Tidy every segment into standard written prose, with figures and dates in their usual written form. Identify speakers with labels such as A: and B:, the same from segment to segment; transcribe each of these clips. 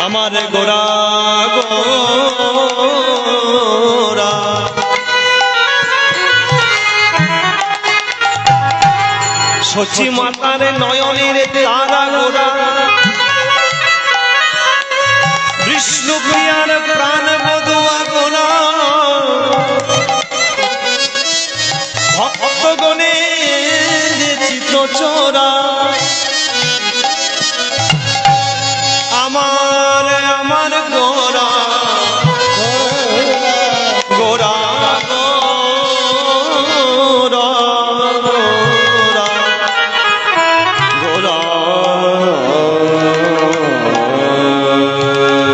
A: আমার গোরা গোরা সচি মাতার নয়নের তারা গোরা বিষ্ণু প্রিয়ার প্রাণ বধুয়া গোরা ভক্তগণে চিত্ত চোরা আমার আমার গোরা গোরা গোরা গোরা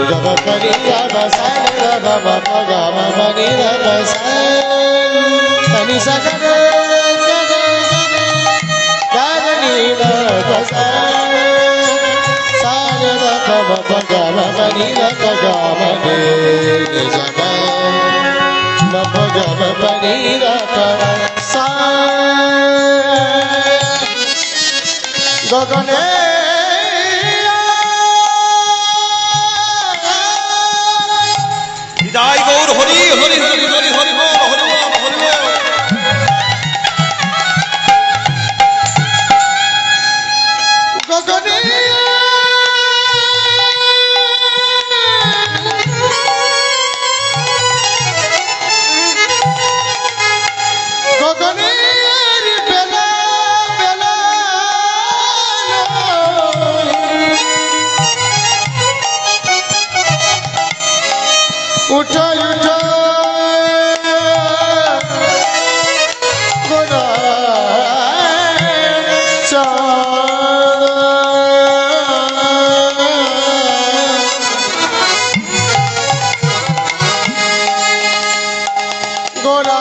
B: Gavapariya basan Gavapagavamani basan Tani sakara Kadani basan Sarada Gavapagavamani bagamani Nijaman Gavapagavamani basan Gagane
A: জয় গৌর হরি হরি হরি হরি হরি বল হরি বল হরি বল
B: গগনে গগনে বেলা বেলা উঠা উঠা গোরা গোরা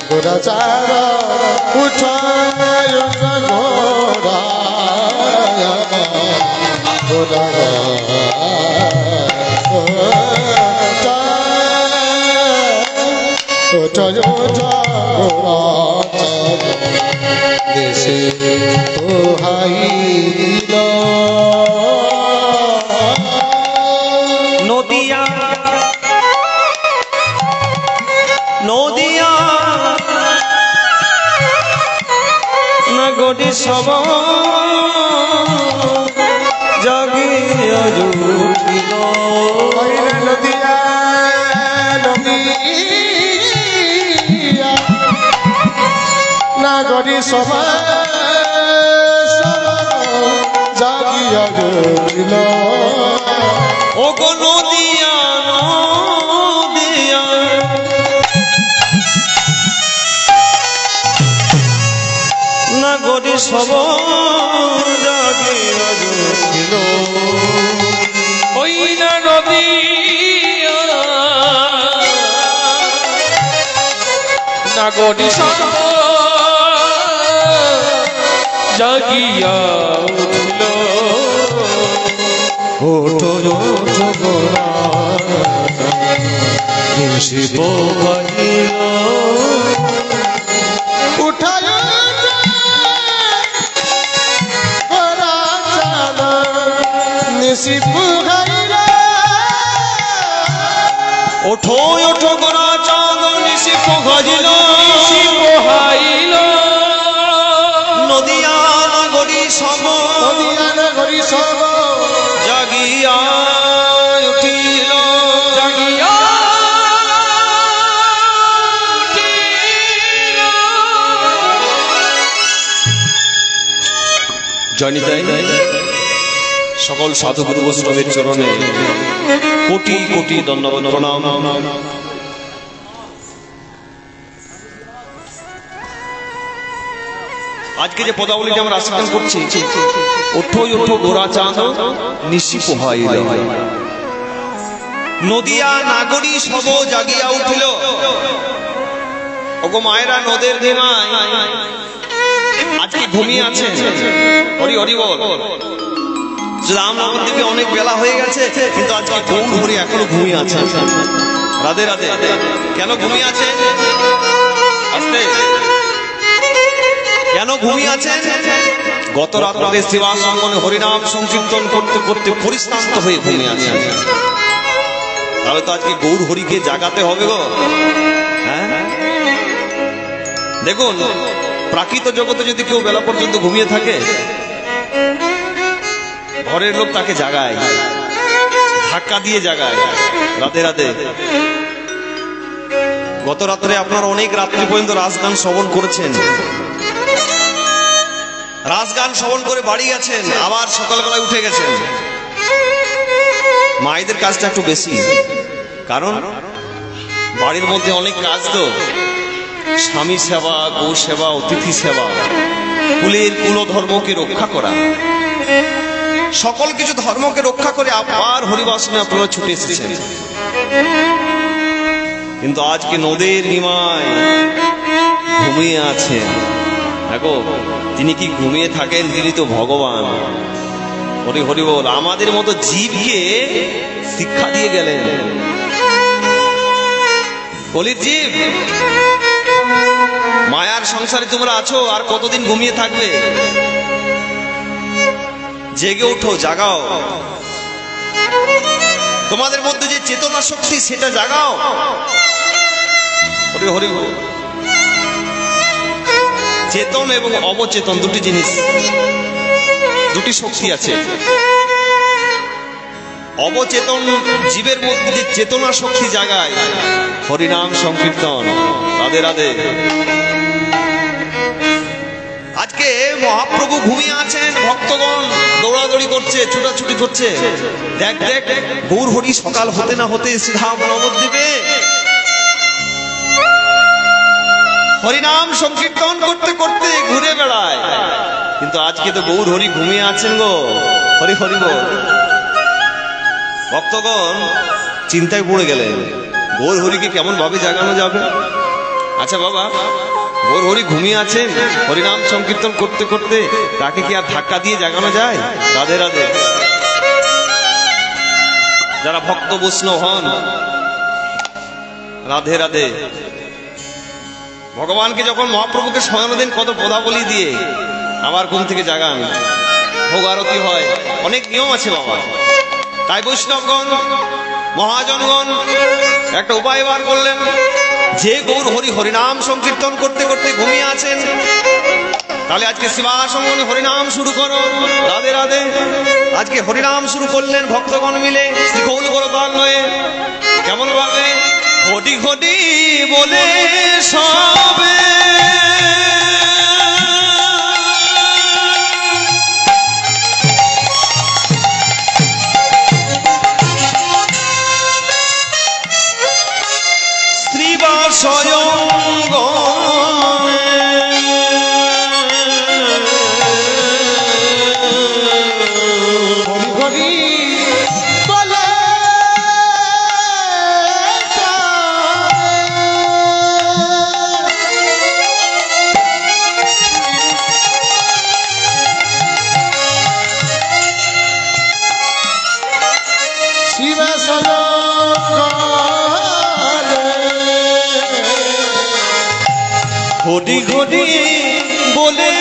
B: গোরা চারা উঠায় গোরা গোরা উঠায় গোরা দেশে ওহাইল
A: নদিয়া নদিয়া নগরী সব জাগিয়া উঠিল
B: নদিয়া নদিয়া নাগরী সভা জাগিয়া উঠিল
A: ও গো নদিয়া নদিয়া নগরী সব জাগিয়া উঠিল ওই না নদিয়া নগরী সব জাগিয়া উঠিল ওঠো গোরা শিব বাহিল
B: উঠায় গোরা চালা নিশি পুহাইল
A: ওঠো ওঠো গোরা চাঁদ নিশি পোহাইল পোহাইল নদিয়া নগরী সব
B: নদিয়া নগরী সব
A: জাগিয়া উঠিল জাগিয়া উঠিল জয়নিতাই সকল সাধু গুরু বৈষ্ণবের চরণে কোটি কোটি দণ্ডবত প্রণাম। আজকে যে পদাবলীটি আমরা আস্বাদন করছি ওঠো ওঠো গোরা চাঁদ নিশি পোহাইল নদিয়া নাগরী সব জাগিয়া উঠিল। ওগো মায়েরা নদের ধিমায় আজকে ঘুমিয়ে আছে হরি হরি বল রাম নবদ্বীপে অনেক বেলা হয়ে গেছে কিন্তু আজকে কোন হরি এখনো ঘুমিয়ে আছে রাধে রাধে কেন ঘুমিয়ে আছে রাতে কেন ঘুমিয়ে আছেন? গত রাত্রে শ্রীবাস অঙ্গনে হরিনাম সংকীর্তন করতে করতে পরিশ্রান্ত হয়ে ঘুমিয়ে আছেন। তাহলে তো আজকে গৌর হরিকে জাগাতে হবে গো। হ্যাঁ, দেখুন প্রাকৃত জগতে যদি কেউ বেলা পর্যন্ত ঘুমিয়ে থাকে, ঘরের লোক তাকে জাগায়, ধাক্কা দিয়ে জাগায়। রাতে রাতে গত রাত্রে আপনার অনেক রাত্রি পর্যন্ত রাজগান শ্রবণ করেছেন, রাজগান শ্রবণ করে বাড়ি গেছেন, আবার সকালবেলায় উঠে গেছেন। মায়েদের কাজটা একটু বেশি, কারণ বাড়ির মধ্যে অনেক কাজ তো, স্বামী সেবা, গৌ সেবা, অতিথি সেবা, কুলের কুল ধর্মকে রক্ষা করা, সকল কিছু ধর্মকে রক্ষা করে আবার হরিবাসনে আপনারা ছুটে এসেছেন। কিন্তু আজকে নদের নিমায় ঘুমিয়ে আছেন। দেখো তিনি কি ঘুমিয়ে থাকেন? তিনি তো ভগবান। হরি হরি বল। আমাদের মতো জীবকে শিক্ষা দিয়ে গেলেন। কলির জীব, মায়ার সংসারে তোমরা আছো, আর কতদিন ঘুমিয়ে থাকবে? জেগে ওঠো, জাগাও। তোমাদের মধ্যে যে চেতনা শক্তি সেটা জাগাও। হরি হরি বল। চেতন এবং অবচেতন দুটি জিনিস, দুটি শক্তি আছে। অবচেতন জীবের মধ্যে যে চেতনা শক্তি জাগায়, হরিনাম সংকীর্তন। রাধে রাধে। আজকে মহাপ্রভু ঘুমিয়ে আছেন, ভক্তগণ দৌড়াদৌড়ি করছে, ছুটাছুটি করছে। দেখ দেখ গৌর হরি সকাল হতে না হতে শ্রীধাম নবদ্বীপে হরিনাম সংকীর্তন করতে করতে ঘুরে বেড়ায়। কিন্তু আজকে তো গৌর হরি ঘুমিয়ে আছেন গো। হরি হরি বল। ভক্তগণ চিন্তায় পড়ে গেলেন, গৌর হরিকে কেমন ভাবে জাগানো যাবে? আচ্ছা বাবা, গৌর হরি ঘুমিয়ে আছেন, হরিনাম সংকীর্তন করতে করতে তাকে কি আর ধাক্কা দিয়ে জাগানো যায়? রাধে রাধে। যারা ভক্ত বৈষ্ণব হন, রাধে রাধে। ভগবানকে যখন মহাপ্রভুকে শয়ন দেন কত পদাবলী দিয়ে, আবার ঘুম থেকে জাগান, ভোগ আরতি হয়, অনেক নিয়ম আছে বাবা। তাই বৈষ্ণবগণ, মহাজনগণ একটা উপায় বার করলেন, যে গৌর হরি হরিনাম সংকীর্তন করতে করতে ঘুমিয়ে আছেন, তাহলে আজকে শিবাসঙ্গনে হরিনাম শুরু করো। রাধে রাধে। আজকে হরিনাম শুরু করলেন ভক্তগণ মিলে শ্রীগৌর গোপাল নয়ে। কেমন ভাবে? ঘটি ঘটি বলে সবে ঘটি ঘটি বলে